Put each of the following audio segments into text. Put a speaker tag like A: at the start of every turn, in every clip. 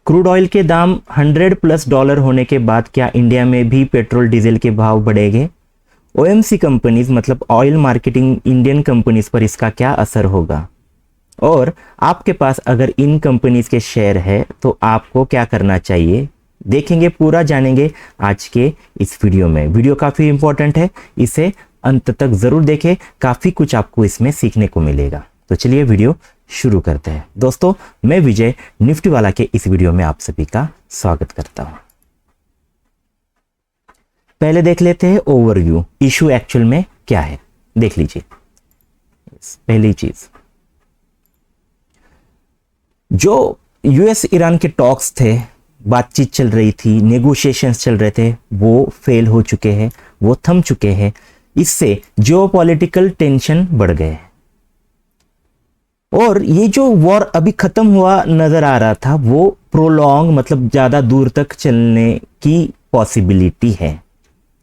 A: Crude oil के दाम $100+ होने के बाद क्या इंडिया में भी पेट्रोल डीजल के भाव बढ़ेंगे? ओएमसी कंपनीज मतलब ऑयल मार्केटिंग इंडियन कंपनीज पर इसका क्या असर होगा? और आपके पास अगर इन कंपनीज के शेयर है तो आपको क्या करना चाहिए? देखेंगे, पूरा जानेंगे आज के इस वीडियो में। वीडियो काफ़ी इंपॉर्टेंट है, इसे अंत तक ज़रूर देखें, काफ़ी कुछ आपको इसमें सीखने को मिलेगा। तो चलिए वीडियो शुरू करते हैं। दोस्तों, मैं विजय निफ्टी वाला के इस वीडियो में आप सभी का स्वागत करता हूं। पहले देख लेते हैं ओवरव्यू, इशू एक्चुअल में क्या है, देख लीजिए। पहली चीज, जो यूएस ईरान के टॉक्स थे, बातचीत चल रही थी, नेगोशिएशंस चल रहे थे, वो फेल हो चुके हैं, वो थम चुके हैं। इससे जियोपॉलिटिकल टेंशन बढ़ गए और ये जो वॉर अभी खत्म हुआ नजर आ रहा था वो प्रोलॉन्ग मतलब ज्यादा दूर तक चलने की पॉसिबिलिटी है,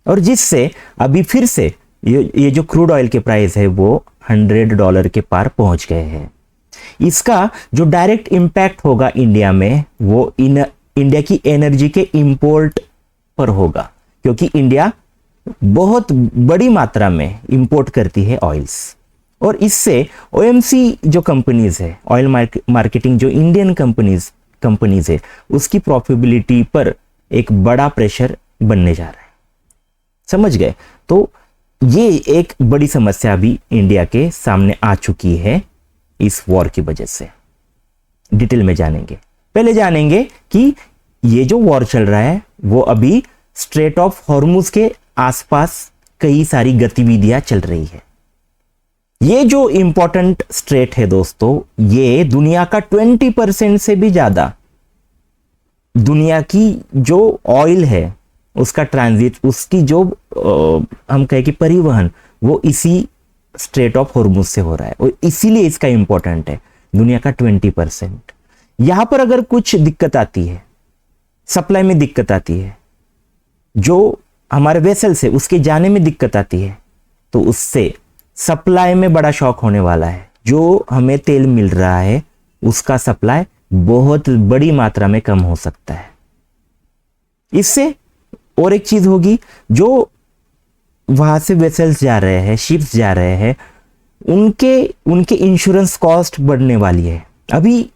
A: और जिससे अभी फिर से ये जो क्रूड ऑयल के प्राइस है वो $100 के पार पहुंच गए हैं। इसका जो डायरेक्ट इंपैक्ट होगा इंडिया में वो इंडिया की एनर्जी के इंपोर्ट पर होगा, क्योंकि इंडिया बहुत बड़ी मात्रा में इंपोर्ट करती है ऑयल्स, और इससे ओएमसी जो कंपनीज है, ऑयल मार्केटिंग जो इंडियन कंपनीज है, उसकी प्रॉफिटेबिलिटी पर एक बड़ा प्रेशर बनने जा रहा है। समझ गए? तो ये एक बड़ी समस्या अभी इंडिया के सामने आ चुकी है इस वॉर की वजह से। डिटेल में जानेंगे। पहले जानेंगे कि ये जो वॉर चल रहा है वो अभी स्ट्रेट ऑफ हॉर्मुज के आसपास कई सारी गतिविधियां चल रही है। ये जो इंपॉर्टेंट स्ट्रेट है दोस्तों, ये दुनिया का 20% से भी ज्यादा दुनिया की जो ऑयल है उसका ट्रांजिट, उसकी जो हम कहें कि परिवहन, वो इसी स्ट्रेट ऑफ हॉर्मुज से हो रहा है, और इसीलिए इसका इंपॉर्टेंट है। दुनिया का 20%। यहां पर अगर कुछ दिक्कत आती है, सप्लाई में दिक्कत आती है, जो हमारे वेसल से उसके जाने में दिक्कत आती है, तो उससे सप्लाई में बड़ा शॉक होने वाला है। जो हमें तेल मिल रहा है उसका सप्लाई बहुत बड़ी मात्रा में कम हो सकता है। इससे और एक चीज होगी, जो वहां से वेसल्स जा रहे हैं, शिप्स जा रहे हैं, उनके इंश्योरेंस कॉस्ट बढ़ने वाली है। अभी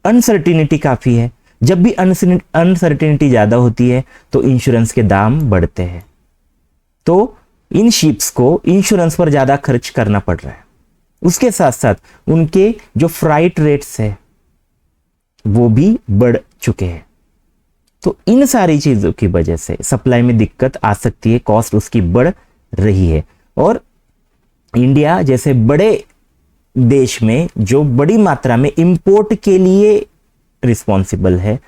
A: अनसर्टिनिटी काफी है। जब भी अनसर्टिनिटी ज्यादा होती है तो इंश्योरेंस के दाम बढ़ते हैं, तो इन शिप्स को इंश्योरेंस पर ज्यादा खर्च करना पड़ रहा है। उसके साथ साथ उनके जो फ्राइट रेट्स है वो भी बढ़ चुके हैं। तो इन सारी चीजों की वजह से सप्लाई में दिक्कत आ सकती है, कॉस्ट उसकी बढ़ रही है। और इंडिया जैसे बड़े देश में जो बड़ी मात्रा में इंपोर्ट के लिए रिस्पॉन्सिबल है,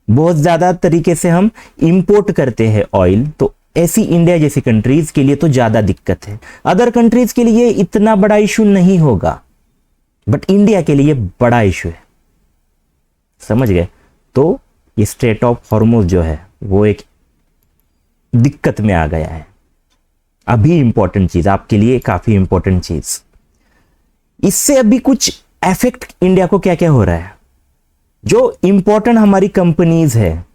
A: बहुत ज्यादा तरीके से हम इंपोर्ट करते हैं ऑयल, तो ऐसी इंडिया जैसी कंट्रीज के लिए तो ज्यादा दिक्कत है। अदर कंट्रीज के लिए इतना बड़ा इशू नहीं होगा, बट इंडिया के लिए बड़ा इशू है। समझ गए? तो ये स्ट्रेट ऑफ हॉर्मुज जो है वो एक दिक्कत में आ गया है। अभी इंपॉर्टेंट चीज आपके लिए, काफी इंपॉर्टेंट चीज, इससे अभी कुछ इफेक्ट इंडिया को क्या क्या हो रहा है। जो इंपॉर्टेंट हमारी कंपनीज है,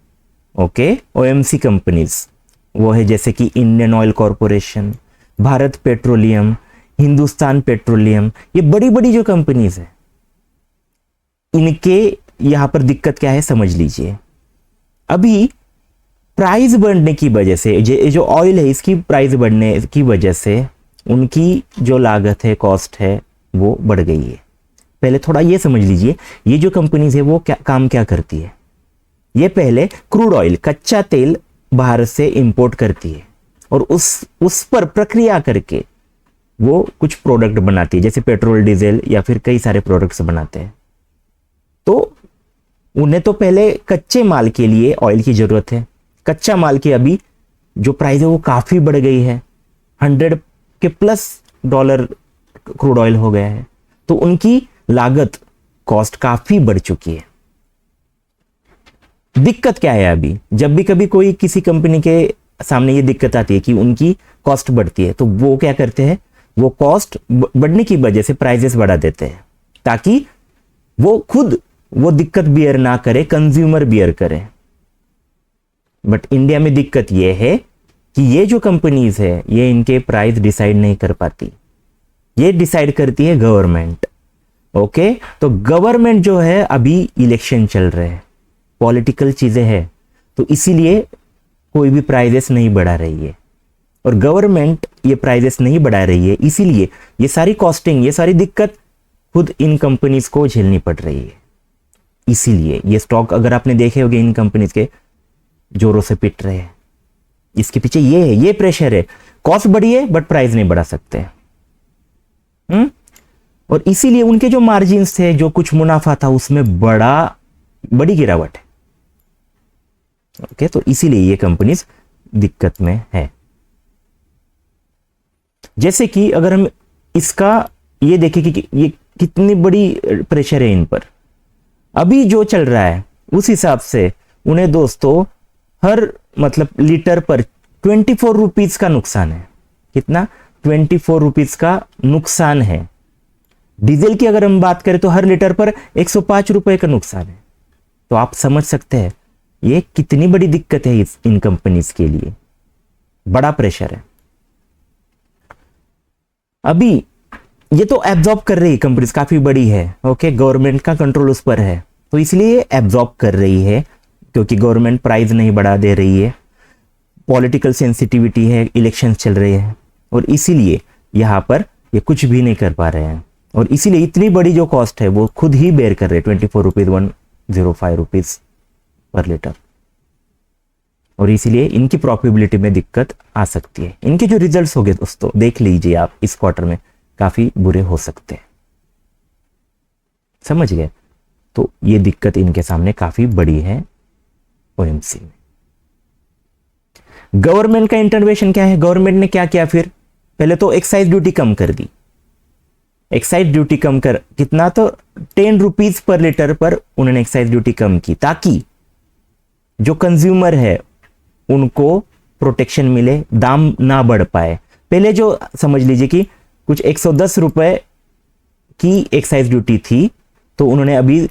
A: ओके, ओएमसी कंपनीज, वो है जैसे कि Indian oil corporation, Bharat petroleum, Hindustan petroleum, ये बड़ी बड़ी जो कंपनीज है, इनके यहां पर दिक्कत क्या है समझ लीजिए। अभी प्राइस बढ़ने की वजह से, जो ऑयल है इसकी प्राइस बढ़ने की वजह से उनकी जो लागत है, कॉस्ट है, वो बढ़ गई है। पहले थोड़ा ये समझ लीजिए, ये जो कंपनीज है वो काम क्या करती है। ये पहले क्रूड ऑयल, कच्चा तेल बाहर से इंपोर्ट करती है और उस पर प्रक्रिया करके वो कुछ प्रोडक्ट बनाती है, जैसे पेट्रोल, डीजल या फिर कई सारे प्रोडक्ट्स बनाते हैं। तो उन्हें तो पहले कच्चे माल के लिए ऑयल की जरूरत है। कच्चा माल की अभी जो प्राइस है वो काफी बढ़ गई है, $100+ क्रूड ऑयल हो गया है, तो उनकी लागत, कॉस्ट काफी बढ़ चुकी है। दिक्कत क्या है अभी, जब भी कभी कोई किसी कंपनी के सामने ये दिक्कत आती है कि उनकी कॉस्ट बढ़ती है, तो वो क्या करते हैं, वो कॉस्ट बढ़ने की वजह से प्राइसेस बढ़ा देते हैं, ताकि वो खुद वो दिक्कत बियर ना करे, कंज्यूमर बियर करे। बट इंडिया में दिक्कत ये है कि ये जो कंपनीज है ये इनके प्राइस डिसाइड नहीं कर पाती, ये डिसाइड करती है गवर्नमेंट। ओके, तो गवर्नमेंट जो है, अभी इलेक्शन चल रहे हैं, पॉलिटिकल चीजें हैं, तो इसीलिए कोई भी प्राइजेस नहीं बढ़ा रही है। और गवर्नमेंट ये प्राइजेस नहीं बढ़ा रही है, इसीलिए ये सारी कॉस्टिंग, ये सारी दिक्कत खुद इन कंपनीज को झेलनी पड़ रही है। इसीलिए ये स्टॉक अगर आपने देखे होंगे, इन कंपनीज के जोरों से पिट रहे हैं। इसके पीछे ये है, ये प्रेशर है। कॉस्ट बढ़ी है बट प्राइस नहीं बढ़ा सकते। और इसीलिए उनके जो मार्जिन्स थे, जो कुछ मुनाफा था, उसमें बड़ी गिरावट है। ओके, तो इसीलिए ये कंपनीज दिक्कत में है। जैसे कि अगर हम इसका ये देखें कि ये कितनी बड़ी प्रेशर है इन पर, अभी जो चल रहा है उस हिसाब से उन्हें दोस्तों हर मतलब लीटर पर 24 रुपीज का नुकसान है। कितना? 24 रुपीज का नुकसान है। डीजल की अगर हम बात करें तो हर लीटर पर 105 रुपए का नुकसान है। तो आप समझ सकते हैं ये कितनी बड़ी दिक्कत है इन कंपनीज के लिए, बड़ा प्रेशर है। अभी ये तो एब्जॉर्ब कर रही है कंपनीज, काफी बड़ी है। ओके, गवर्नमेंट का कंट्रोल उस पर है, तो इसलिए एब्जॉर्ब कर रही है, क्योंकि गवर्नमेंट प्राइस नहीं बढ़ा दे रही है, पॉलिटिकल सेंसिटिविटी है, इलेक्शन चल रहे हैं, और इसीलिए यहां पर ये कुछ भी नहीं कर पा रहे हैं। और इसीलिए इतनी बड़ी जो कॉस्ट है वो खुद ही बेयर कर रहे हैं, 24 रुपीज, 105 रुपीज पर लीटर। और इसीलिए इनकी प्रॉफिटेबिलिटी में दिक्कत आ सकती है। इनके जो रिजल्ट्स हो गए दोस्तों, देख लीजिए आप, इस क्वार्टर में काफी बुरे हो सकते हैं। समझ गए? तो ये दिक्कत इनके सामने काफी बड़ी है ओएमसी में। गवर्नमेंट का इंटरवेंशन क्या है? गवर्नमेंट ने क्या किया फिर? पहले तो एक्साइज ड्यूटी कम कर दी। एक्साइज ड्यूटी कम कर कितना? तो 10 रुपीज पर लीटर पर उन्होंने एक्साइज ड्यूटी कम की, ताकि जो कंज्यूमर है उनको प्रोटेक्शन मिले, दाम ना बढ़ पाए। पहले जो समझ लीजिए कि कुछ 110 रुपए की एक्साइज ड्यूटी थी, तो उन्होंने अभी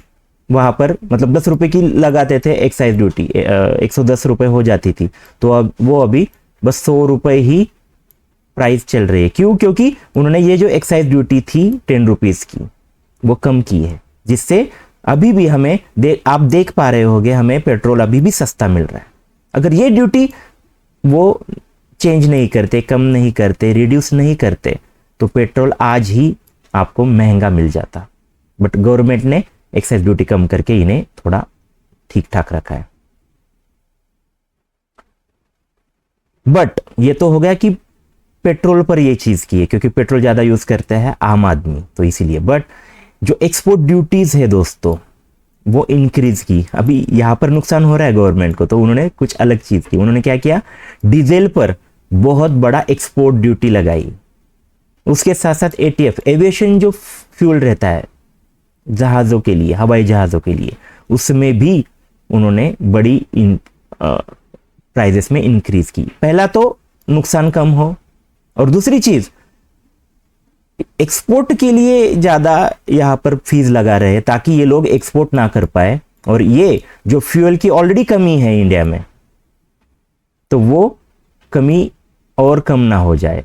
A: वहां पर मतलब 10 रुपए की लगाते थे एक्साइज ड्यूटी, 110 रुपए हो जाती थी। तो अब वो अभी बस 100 रुपए ही प्राइस चल रही है। क्यों? क्योंकि उन्होंने ये जो एक्साइज ड्यूटी थी 10 रुपीज की, वो कम की है, जिससे अभी भी हमें आप देख पा रहे होगे, हमें पेट्रोल अभी भी सस्ता मिल रहा है। अगर ये ड्यूटी वो चेंज नहीं करते, कम नहीं करते, रिड्यूस नहीं करते, तो पेट्रोल आज ही आपको महंगा मिल जाता। बट गवर्नमेंट ने एक्साइज ड्यूटी कम करके इन्हें थोड़ा ठीक ठाक रखा है। बट ये तो हो गया कि पेट्रोल पर ये चीज की है, क्योंकि पेट्रोल ज्यादा यूज करता है आम आदमी, तो इसीलिए। बट जो एक्सपोर्ट ड्यूटीज है दोस्तों, वो इंक्रीज की। अभी यहां पर नुकसान हो रहा है गवर्नमेंट को, तो उन्होंने कुछ अलग चीज की। उन्होंने क्या किया? डीजल पर बहुत बड़ा एक्सपोर्ट ड्यूटी लगाई। उसके साथ साथ एटीएफ, एविएशन जो फ्यूल रहता है जहाजों के लिए, हवाई जहाजों के लिए, उसमें भी उन्होंने बड़ी प्राइजेस में इंक्रीज की। पहला तो नुकसान कम हो, और दूसरी चीज एक्सपोर्ट के लिए ज्यादा यहां पर फीस लगा रहे हैं, ताकि ये लोग एक्सपोर्ट ना कर पाए। और ये जो फ्यूल की ऑलरेडी कमी है इंडिया में, तो वो कमी और कम ना हो जाए।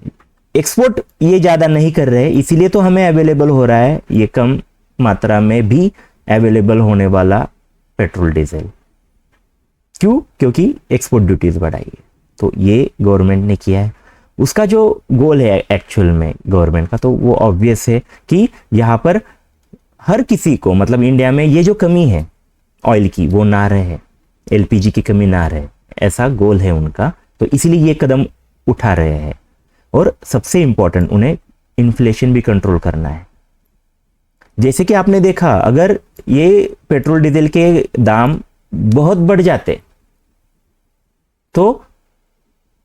A: एक्सपोर्ट ये ज्यादा नहीं कर रहे, इसीलिए तो हमें अवेलेबल हो रहा है ये कम मात्रा में भी अवेलेबल होने वाला पेट्रोल डीजल। क्यों? क्योंकि एक्सपोर्ट ड्यूटीज बढ़ाई है। तो ये गवर्नमेंट ने किया है। उसका जो गोल है एक्चुअल में गवर्नमेंट का, तो वो ऑब्वियस है कि यहाँ पर हर किसी को, मतलब इंडिया में ये जो कमी है ऑयल की, वो ना रहे, एलपीजी की कमी ना रहे, ऐसा गोल है उनका। तो इसीलिए ये कदम उठा रहे हैं। और सबसे इंपॉर्टेंट, उन्हें इन्फ्लेशन भी कंट्रोल करना है। जैसे कि आपने देखा, अगर ये पेट्रोल डीजल के दाम बहुत बढ़ जाते तो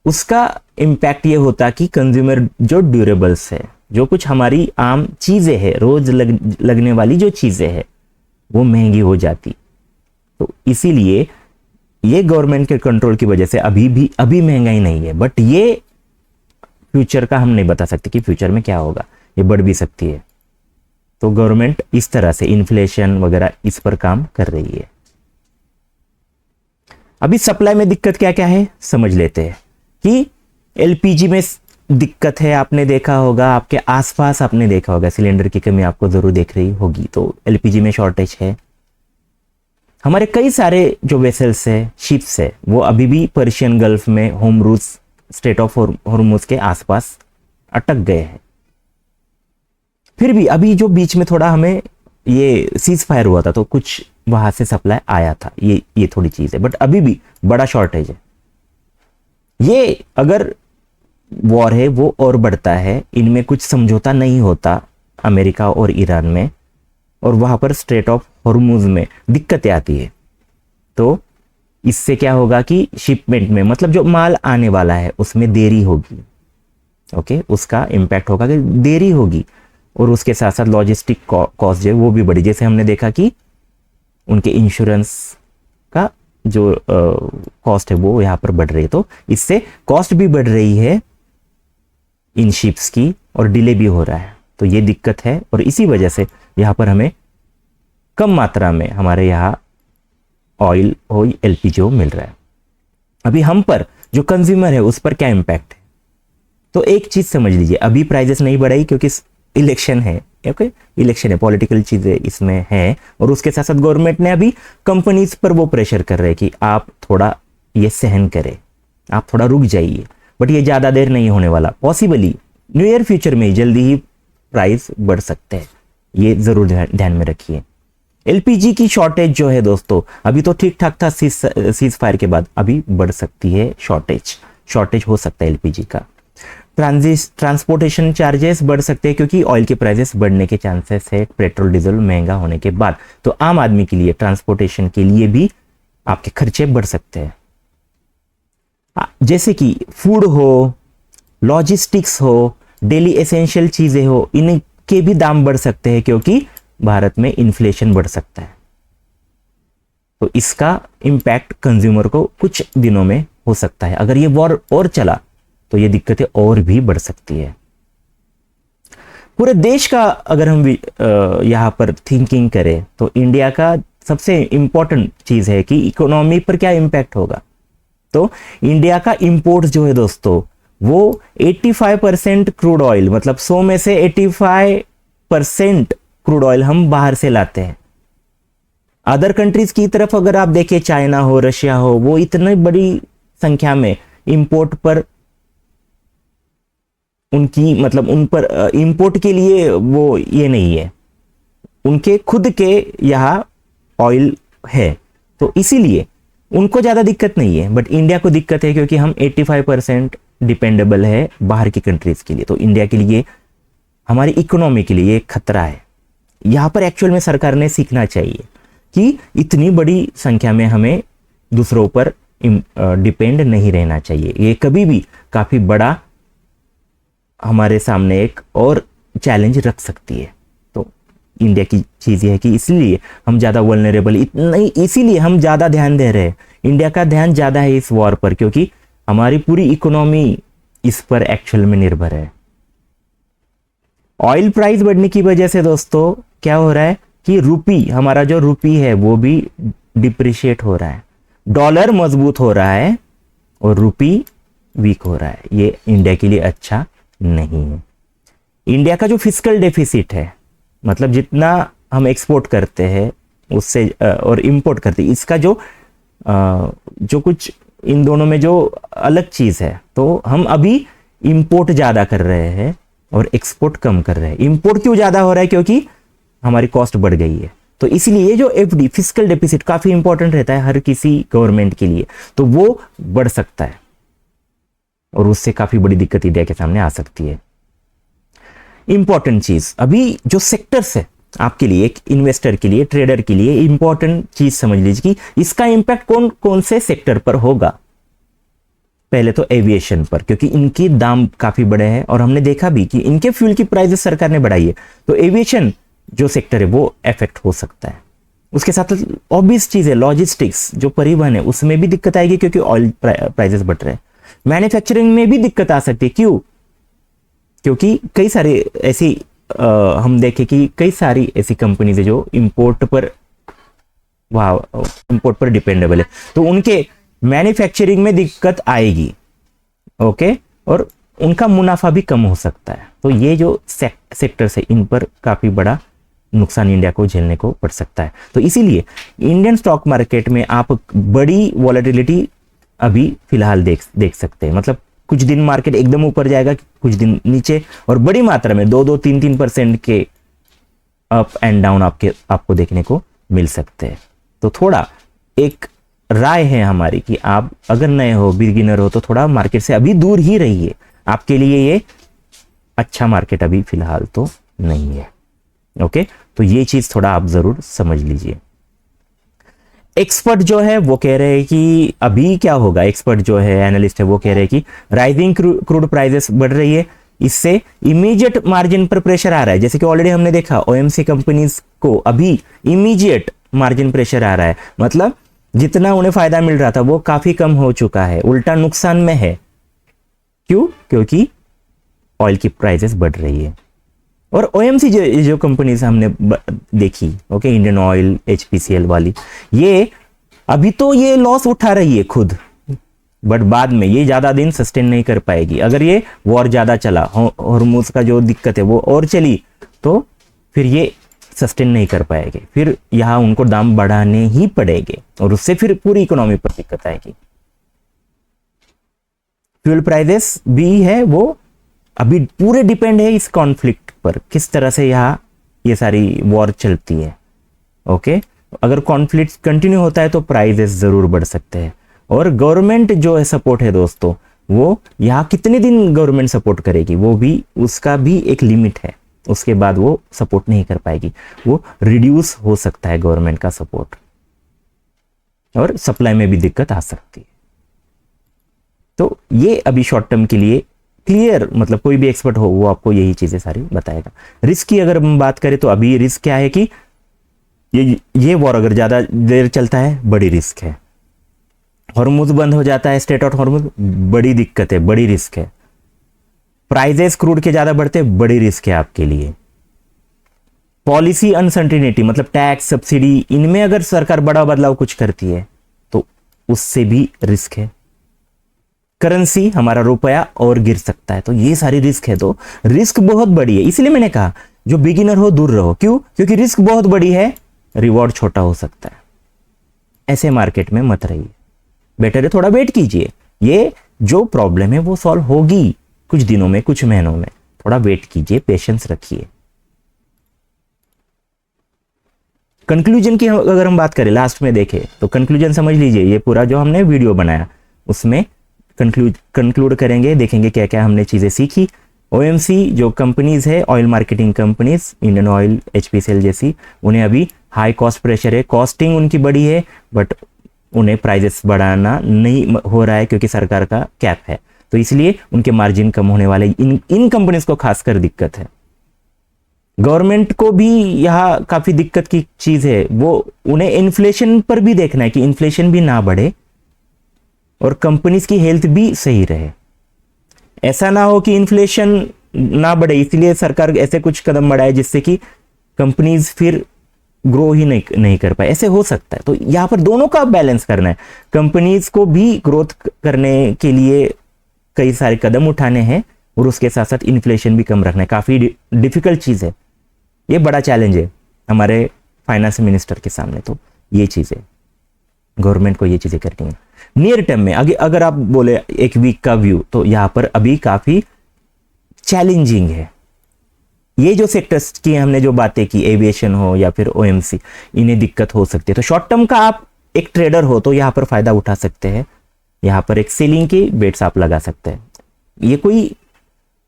A: उसका इम्पैक्ट ये होता कि कंज्यूमर जो ड्यूरेबल्स है, जो कुछ हमारी आम चीजें हैं, रोज लगने वाली जो चीजें हैं, वो महंगी हो जाती। तो इसीलिए ये गवर्नमेंट के कंट्रोल की वजह से अभी महंगाई नहीं है। बट ये फ्यूचर का हम नहीं बता सकते कि फ्यूचर में क्या होगा, ये बढ़ भी सकती है। तो गवर्नमेंट इस तरह से इन्फ्लेशन वगैरह इस पर काम कर रही है। अभी सप्लाई में दिक्कत क्या क्या है समझ लेते हैं कि एलपीजी में दिक्कत है, आपने देखा होगा, आपके आसपास आपने देखा होगा, सिलेंडर की कमी आपको जरूर देख रही होगी, तो एलपीजी में शॉर्टेज है। हमारे कई सारे जो वेसल्स है, शिप्स है, वो अभी भी पर्शियन गल्फ में होमरूज, स्ट्रेट ऑफ हॉर्मुज के आसपास अटक गए हैं। फिर भी अभी जो बीच में थोड़ा हमें ये सीज फायर हुआ था तो कुछ वहां से सप्लाई आया था, ये थोड़ी चीज है, बट अभी भी बड़ा शॉर्टेज है। ये अगर वॉर है वो और बढ़ता है, इनमें कुछ समझौता नहीं होता अमेरिका और ईरान में, और वहां पर स्ट्रेट ऑफ हॉर्मुज में दिक्कतें आती है, तो इससे क्या होगा कि शिपमेंट में, मतलब जो माल आने वाला है उसमें देरी होगी। ओके, उसका इंपैक्ट होगा कि देरी होगी, और उसके साथ साथ लॉजिस्टिक कॉस्ट जो है वो भी बढ़ी। जैसे हमने देखा कि उनके इंश्योरेंस का जो कॉस्ट है वो यहाँ पर बढ़ रही है, तो इससे कॉस्ट भी बढ़ रही है इन शिप्स की, और डिले भी हो रहा है, तो ये दिक्कत है। और इसी वजह से यहाँ पर हमें कम मात्रा में हमारे यहाँ ऑयल हो, एलपीजी हो मिल रहा है। अभी हम पर जो कंज्यूमर है उस पर क्या इंपैक्ट है, तो एक चीज समझ लीजिए, अभी प्राइजेस नहीं बढ़ाई क्योंकि इलेक्शन है। ओके, इलेक्शन है, पॉलिटिकल चीजें इसमें है, और उसके साथ साथ गवर्नमेंट ने अभी कंपनीज पर वो प्रेशर कर रहे हैं कि आप थोड़ा ये सहन करें, आप थोड़ा रुक जाइए, बट ये ज्यादा देर नहीं होने वाला। पॉसिबली न्यू ईयर फ्यूचर में जल्दी ही प्राइस बढ़ सकते हैं, ये जरूर ध्यान में रखिए। एलपीजी की शॉर्टेज जो है दोस्तों, अभी तो ठीक ठाक था, सीज फायर के बाद अभी बढ़ सकती है, शॉर्टेज हो सकता है एलपीजी का। ट्रांसपोर्टेशन चार्जेस बढ़ सकते हैं क्योंकि ऑयल के प्राइसेस बढ़ने के चांसेस है पेट्रोल डीजल महंगा होने के बाद, तो आम आदमी के लिए ट्रांसपोर्टेशन के लिए भी आपके खर्चे बढ़ सकते हैं। जैसे कि फूड हो, लॉजिस्टिक्स हो, डेली एसेंशियल चीजें हो, इनके भी दाम बढ़ सकते हैं क्योंकि भारत में इन्फ्लेशन बढ़ सकता है, तो इसका इंपैक्ट कंज्यूमर को कुछ दिनों में हो सकता है। अगर ये वॉर और चला तो ये दिक्कतें और भी बढ़ सकती है। पूरे देश का अगर हम यहां पर थिंकिंग करें तो इंडिया का सबसे इंपॉर्टेंट चीज है कि इकोनॉमी पर क्या इंपैक्ट होगा। तो इंडिया का इंपोर्ट जो है दोस्तों वो 85% क्रूड ऑयल, मतलब 100 में से 85% क्रूड ऑयल हम बाहर से लाते हैं। अदर कंट्रीज की तरफ अगर आप देखें, चाइना हो, रशिया हो, वो इतनी बड़ी संख्या में इंपोर्ट पर उनकी, मतलब उन पर इंपोर्ट के लिए वो ये नहीं है, उनके खुद के यहाँ ऑयल है, तो इसीलिए उनको ज्यादा दिक्कत नहीं है। बट इंडिया को दिक्कत है क्योंकि हम 85% डिपेंडेबल है बाहर की कंट्रीज के लिए, तो इंडिया के लिए, हमारी इकोनॉमी के लिए खतरा है। यहां पर एक्चुअल में सरकार ने सीखना चाहिए कि इतनी बड़ी संख्या में हमें दूसरों पर डिपेंड नहीं रहना चाहिए। ये कभी भी काफी बड़ा हमारे सामने एक और चैलेंज रख सकती है। तो इंडिया की चीज ये है कि इसलिए हम ज्यादा वल्नरेबल, इसीलिए हम ज्यादा ध्यान दे रहे हैं, इंडिया का ध्यान ज्यादा है इस वॉर पर, क्योंकि हमारी पूरी इकोनॉमी इस पर एक्चुअल में निर्भर है। ऑयल प्राइस बढ़ने की वजह से दोस्तों क्या हो रहा है कि रूपी, हमारा जो रूपी है वो भी डिप्रिशिएट हो रहा है, डॉलर मजबूत हो रहा है और रूपी वीक हो रहा है। ये इंडिया के लिए अच्छा नहीं है। इंडिया का जो फिस्कल डेफिसिट है, मतलब जितना हम एक्सपोर्ट करते हैं उससे और इंपोर्ट करते हैं, इसका जो कुछ इन दोनों में जो अलग चीज है, तो हम अभी इंपोर्ट ज्यादा कर रहे हैं और एक्सपोर्ट कम कर रहे हैं। इंपोर्ट क्यों ज्यादा हो रहा है? क्योंकि हमारी कॉस्ट बढ़ गई है। तो इसलिए जो एफडी, फिस्कल डेफिसिट, काफी इंपॉर्टेंट रहता है हर किसी गवर्नमेंट के लिए, तो वो बढ़ सकता है और उससे काफी बड़ी दिक्कत इंडिया के सामने आ सकती है। इंपॉर्टेंट चीज, अभी जो सेक्टर्स है आपके लिए, एक इन्वेस्टर के लिए, ट्रेडर के लिए इंपॉर्टेंट चीज समझ लीजिए कि इसका इंपैक्ट कौन कौन से सेक्टर पर होगा। पहले तो एविएशन पर, क्योंकि इनके दाम काफी बड़े हैं और हमने देखा भी कि इनके फ्यूल की प्राइसेस सरकार ने बढ़ाई है, तो एविएशन जो सेक्टर है वो इफेक्ट हो सकता है। उसके साथ ऑब्वियस चीज है लॉजिस्टिक्स, जो परिवहन है उसमें भी दिक्कत आएगी क्योंकि ऑयल प्राइसेस बढ़ रहे हैं। मैन्युफैक्चरिंग में भी दिक्कत आ सकती है। क्यों? क्योंकि कई सारे ऐसी हम देखें कि कई सारी ऐसी कंपनीज है जो इंपोर्ट पर डिपेंडेबल है, तो उनके मैन्युफैक्चरिंग में दिक्कत आएगी। ओके, और उनका मुनाफा भी कम हो सकता है। तो ये जो सेक्टर्स है इन पर काफी बड़ा नुकसान इंडिया को झेलने को पड़ सकता है। तो इसीलिए इंडियन स्टॉक मार्केट में आप बड़ी वॉलेटिलिटी अभी फिलहाल देख सकते हैं। मतलब कुछ दिन मार्केट एकदम ऊपर जाएगा, कुछ दिन नीचे, और बड़ी मात्रा में 2-3% के अप एंड डाउन आपको देखने को मिल सकते हैं। तो थोड़ा एक राय है हमारी कि आप अगर नए हो, बिगिनर हो, तो थोड़ा मार्केट से अभी दूर ही रहिए। आपके लिए ये अच्छा मार्केट अभी फिलहाल तो नहीं है। ओके, तो ये चीज थोड़ा आप जरूर समझ लीजिए। एक्सपर्ट जो है वो कह रहे हैं कि अभी क्या होगा। एक्सपर्ट जो है, एनालिस्ट है, वो कह रहे हैं कि राइजिंग क्रूड प्राइसेस बढ़ रही है, इससे इमीडिएट मार्जिन पर प्रेशर आ रहा है। जैसे कि ऑलरेडी हमने देखा ओएमसी कंपनीज को अभी इमीडिएट मार्जिन प्रेशर आ रहा है, मतलब जितना उन्हें फायदा मिल रहा था वो काफी कम हो चुका है, उल्टा नुकसान में है। क्यों? क्योंकि ऑयल की प्राइसेस बढ़ रही है। और ओएमसी जो कंपनीज हमने देखी, ओके, इंडियन ऑयल, एचपीसीएल वाली, ये अभी तो ये लॉस उठा रही है खुद, बट बाद में ये ज्यादा दिन सस्टेन नहीं कर पाएगी। अगर ये वॉर ज्यादा चला, हॉर्मुज का जो दिक्कत है वो और चली, तो फिर ये सस्टेन नहीं कर पाएंगे, फिर यहाँ उनको दाम बढ़ाने ही पड़ेंगे और उससे फिर पूरी इकोनॉमी पर दिक्कत आएगी। फ्यूल प्राइसेस भी है वो अभी पूरे डिपेंड है इस कॉन्फ्लिक्ट पर, किस तरह से यहाँ ये सारी वॉर चलती है। ओके, अगर कॉन्फ्लिक्ट कंटिन्यू होता है तो प्राइसेस जरूर बढ़ सकते हैं। और गवर्नमेंट जो है सपोर्ट है दोस्तों, वो यहाँ कितने दिन गवर्नमेंट सपोर्ट करेगी, वो भी, उसका भी एक लिमिट है, उसके बाद वो सपोर्ट नहीं कर पाएगी, वो रिड्यूस हो सकता है गवर्नमेंट का सपोर्ट, और सप्लाई में भी दिक्कत आ सकती है। तो ये अभी शॉर्ट टर्म के लिए क्लियर, मतलब कोई भी एक्सपर्ट हो वो आपको यही चीजें सारी बताएगा। रिस्क की अगर हम बात करें तो अभी रिस्क क्या है कि ये वॉर अगर ज्यादा देर चलता है, बड़ी रिस्क है। हॉर्मुज बंद हो जाता है, स्ट्रेट आउट हॉर्मुज, बड़ी दिक्कत है, बड़ी रिस्क है। प्राइजेस क्रूड के ज्यादा बढ़ते, बड़ी रिस्क है आपके लिए। पॉलिसी अनसर्टेनिटी, मतलब टैक्स, सब्सिडी, इनमें अगर सरकार बड़ा बदलाव कुछ करती है तो उससे भी रिस्क है। करेंसी, हमारा रुपया और गिर सकता है, तो ये सारी रिस्क है। तो रिस्क बहुत बड़ी है, इसलिए मैंने कहा जो बिगिनर हो दूर रहो। क्यों? क्योंकि रिस्क बहुत बड़ी है, रिवॉर्ड छोटा हो सकता है। ऐसे मार्केट में मत रहिए, बेटर है थोड़ा वेट कीजिए। ये जो प्रॉब्लम है वो सॉल्व होगी कुछ दिनों में, कुछ महीनों में। थोड़ा वेट कीजिए, पेशेंस रखिए। कंक्लूजन की अगर हम बात करें, लास्ट में देखें तो कंक्लूजन समझ लीजिए। ये पूरा जो हमने वीडियो बनाया उसमें कंक्लूड करेंगे, देखेंगे क्या क्या हमने चीजें सीखी। ओएमसी जो कंपनीज है, oil marketing companies, Indian oil, HPCL जैसी, उन्हें अभी हाई कॉस्ट प्रेशर है, कॉस्टिंग उनकी बड़ी है, बट उन्हें प्राइजेस बढ़ाना नहीं हो रहा है क्योंकि सरकार का कैप है, तो इसलिए उनके मार्जिन कम होने वाले। इन कंपनीज को खासकर दिक्कत है। गवर्नमेंट को भी यहाँ काफी दिक्कत की चीज है, वो उन्हें इन्फ्लेशन पर भी देखना है कि इन्फ्लेशन भी ना बढ़े और कंपनीज की हेल्थ भी सही रहे। ऐसा ना हो कि इन्फ्लेशन ना बढ़े इसलिए सरकार ऐसे कुछ कदम बढ़ाए जिससे कि कंपनीज फिर ग्रो ही नहीं कर पाए, ऐसे हो सकता है। तो यहाँ पर दोनों का बैलेंस करना है। कंपनीज को भी ग्रोथ करने के लिए कई सारे कदम उठाने हैं और उसके साथ साथ इन्फ्लेशन भी कम रखना है। काफी डिफिकल्ट चीज है, ये बड़ा चैलेंज है हमारे फाइनेंस मिनिस्टर के सामने। तो ये चीजें गवर्नमेंट को ये चीजें करनी है। नियर टर्म में अगर आप बोले एक वीक का व्यू, तो यहाँ पर अभी काफी चैलेंजिंग है। ये जो सेक्टर्स की हमने जो बातें की, एविएशन हो या फिर ओएमसी, इन्हें दिक्कत हो सकती है। तो शॉर्ट टर्म का आप एक ट्रेडर हो तो यहाँ पर फायदा उठा सकते हैं, यहाँ पर एक सेलिंग की बेट्स आप लगा सकते हैं। ये कोई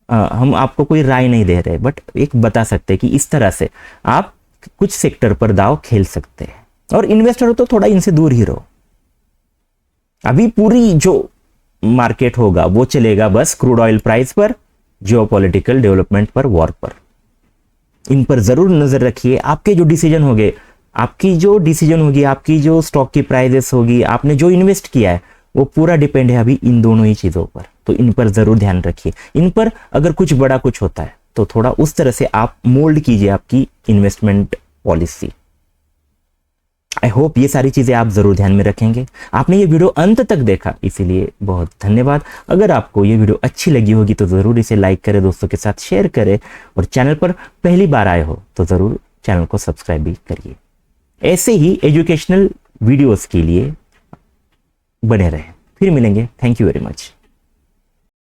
A: हम आपको कोई राय नहीं दे रहे, बट एक बता सकते हैं कि इस तरह से आप कुछ सेक्टर पर दाव खेल सकते हैं। और इन्वेस्टर हो तो थोड़ा इनसे दूर ही रहो। अभी पूरी जो मार्केट होगा वो चलेगा बस क्रूड ऑयल प्राइस पर, जियोपॉलिटिकल डेवलपमेंट पर, वॉर पर। इन पर जरूर नजर रखिए। आपके जो डिसीजन होंगे, आपकी जो स्टॉक की प्राइसेस होगी, आपने जो इन्वेस्ट किया है, वो पूरा डिपेंड है अभी इन दोनों ही चीजों पर। तो इन पर जरूर ध्यान रखिए। इन पर अगर कुछ बड़ा कुछ होता है तो थोड़ा उस तरह से आप मोल्ड कीजिए आपकी इन्वेस्टमेंट पॉलिसी। आई होप ये सारी चीज़ें आप ज़रूर ध्यान में रखेंगे। आपने ये वीडियो अंत तक देखा, इसीलिए बहुत धन्यवाद। अगर आपको ये वीडियो अच्छी लगी होगी तो ज़रूर इसे लाइक करें, दोस्तों के साथ शेयर करें, और चैनल पर पहली बार आए हो तो ज़रूर चैनल को सब्सक्राइब भी करिए। ऐसे ही एजुकेशनल वीडियोस के लिए बने रहें। फिर मिलेंगे। Thank you very much.